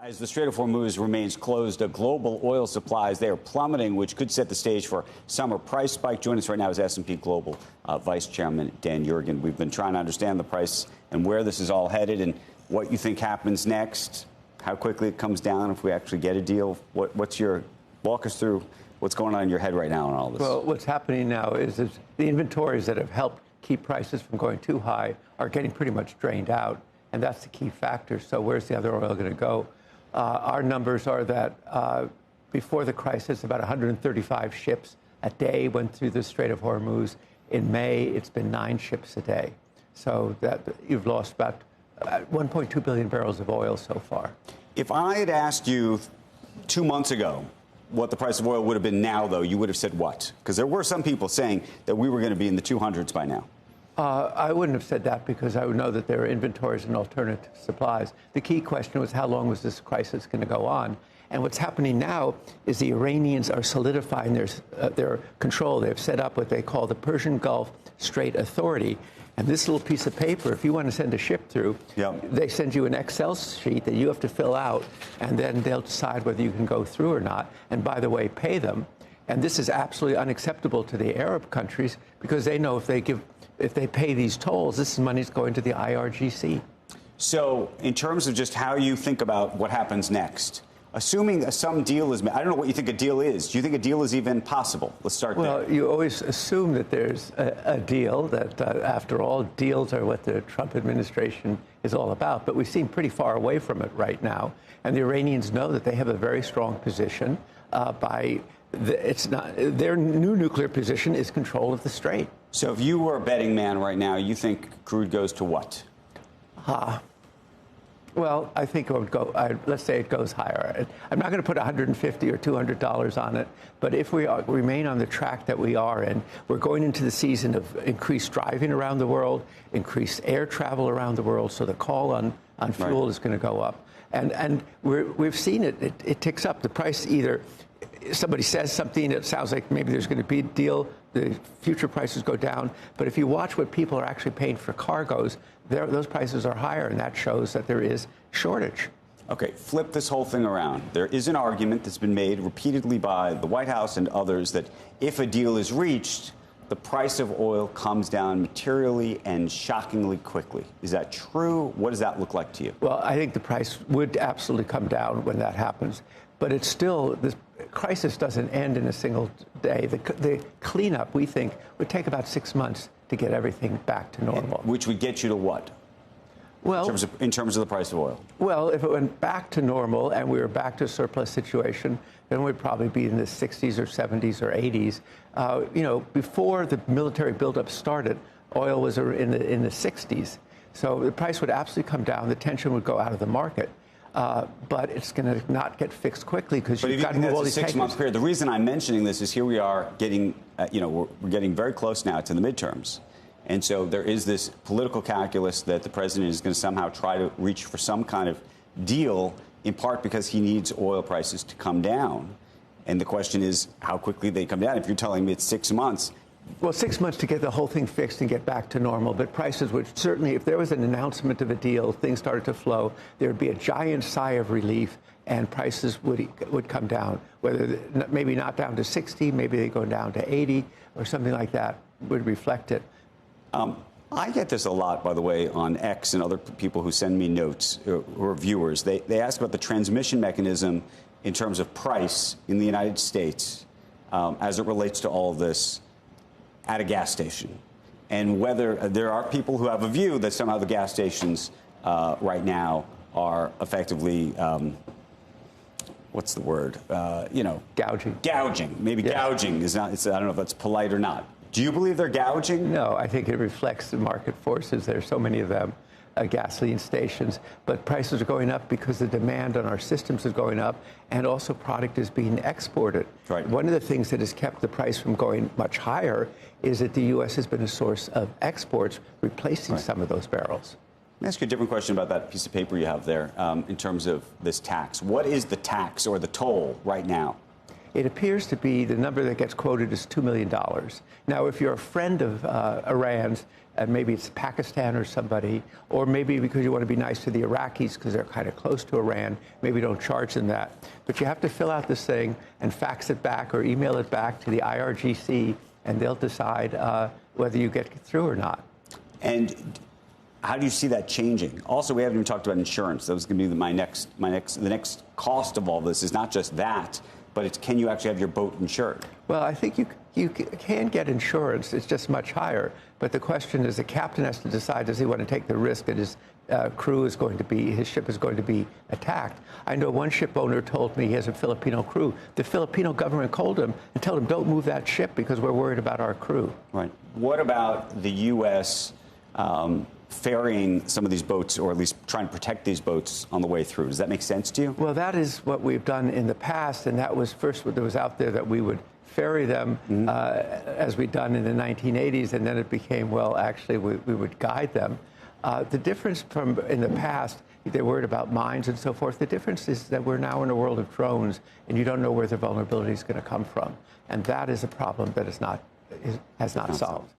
As the Strait of Hormuz remains closed, global oil supplies, they are plummeting, which could set the stage for a summer price spike. Joining us right now is S&P Global Vice Chairman Dan Yergin. We've been trying to understand the price and where this is all headed and what you think happens next, how quickly it comes down if we actually get a deal. Walk us through what's going on in your head right now on all this. Well, what's happening now is the inventories that have helped keep prices from going too high are getting pretty much drained out, and that's the key factor. So where's the other oil going to go? Our numbers are that before the crisis, about 135 ships a day went through the Strait of Hormuz. In May, it's been 9 ships a day. So that you've lost about 1.2 billion barrels of oil so far. If I had asked you 2 months ago what the price of oil would have been now, though, you would have said what? Because there were some people saying that we were going to be in the 200s by now. I wouldn't have said that because I would know that there are inventories and alternative supplies. The key question was how long was this crisis going to go on? And what's happening now is the Iranians are solidifying their control. They've set up what they call the Persian Gulf Strait Authority. And this little piece of paper, if you want to send a ship through, they send you an Excel sheet that you have to fill out, and then they'll decide whether you can go through or not. And by the way, pay them. And this is absolutely unacceptable to the Arab countries because they know if they pay these tolls, this money's going to the IRGC. So in terms of just how you think about what happens next, assuming some deal is made, I don't know what you think a deal is. Do you think a deal is even possible? Let's start there. Well, you always assume that there's a deal, that after all, deals are what the Trump administration is all about. But we seem pretty far away from it right now. And the Iranians know that they have a very strong position their new nuclear position is control of the strait. So if you were a betting man right now, you think crude goes to what? Well, I think it would go, let's say it goes higher. I'm not going to put $150 or $200 on it, but if we remain on the track that we are in, we're going into the season of increased driving around the world, increased air travel around the world, so the call on fuel is going to go up. And we've seen it ticks up. The price either somebody says something, it sounds like maybe there's going to be a deal, the future prices go down. But if you watch what people are actually paying for cargoes, those prices are higher, and that shows that there is shortage. Okay, flip this whole thing around. There is an argument that's been made repeatedly by the White House and others that if a deal is reached, the price of oil comes down materially and shockingly quickly. Is that true? What does that look like to you? Well, I think the price would absolutely come down when that happens. But it's still, this crisis doesn't end in a single day. The cleanup, we think, would take about 6 months to get everything back to normal. Which would get you to what? Well, in terms of the price of oil? Well, if it went back to normal and we were back to a surplus situation, then we'd probably be in the 60s or 70s or 80s. Before the military buildup started, oil was in the 60s. So the price would absolutely come down. The tension would go out of the market. But it's going to not get fixed quickly because you've got to move all these tankers. 6 month period. The reason I'm mentioning this is here we are getting, we're getting very close now to the midterms. And so there is this political calculus that the president is going to somehow try to reach for some kind of deal, in part because he needs oil prices to come down. And the question is how quickly they come down. If you're telling me it's 6 months. Well, 6 months to get the whole thing fixed and get back to normal. But prices would certainly, if there was an announcement of a deal, things started to flow, there would be a giant sigh of relief and prices would come down. Whether maybe not down to 60, maybe they go down to 80 or something like that would reflect it. I get this a lot, by the way, on X and other people who send me notes or viewers. They ask about the transmission mechanism in terms of price in the United States as it relates to all of this at a gas station, and whether there are people who have a view that somehow the gas stations right now are effectively, what's the word? Gouging. Gouging. Maybe yes. Gouging is not, I don't know if that's polite or not. Do you believe they're gouging? No, I think it reflects the market forces. There's so many of them, gasoline stations. But prices are going up because the demand on our systems is going up, and also product is being exported. Right. One of the things that has kept the price from going much higher is that the U.S. has been a source of exports, replacing some of those barrels. Let me ask you a different question about that piece of paper you have there in terms of this tax. What is the tax or the toll right now? it appears to be the number that gets quoted is $2 million. Now, if you're a friend of Iran's, maybe it's Pakistan or somebody, or maybe because you want to be nice to the Iraqis because they're kind of close to Iran, maybe don't charge them that. But you have to fill out this thing and fax it back or email it back to the IRGC, and they'll decide whether you get through or not. And how do you see that changing? Also, we haven't even talked about insurance. That was going to be the next cost of all this is not just that, but it's can you actually have your boat insured? Well, I think you can get insurance. It's just much higher. But the question is the captain has to decide, does he want to take the risk that his crew is going to be, his ship is going to be attacked? I know one ship owner told me he has a Filipino crew. The Filipino government called him and told him, don't move that ship because we're worried about our crew. Right. What about the U.S. Ferrying some of these boats, or at least trying to protect these boats on the way through? Does that make sense to you? Well, that is what we've done in the past, and that was first what was out there, that we would ferry them as we'd done in the 1980s, and then it became, well, actually, we would guide them. The difference from in the past, they're worried about mines and so forth. The difference is that we're now in a world of drones, and you don't know where the vulnerability is going to come from, and that is a problem that has not solved.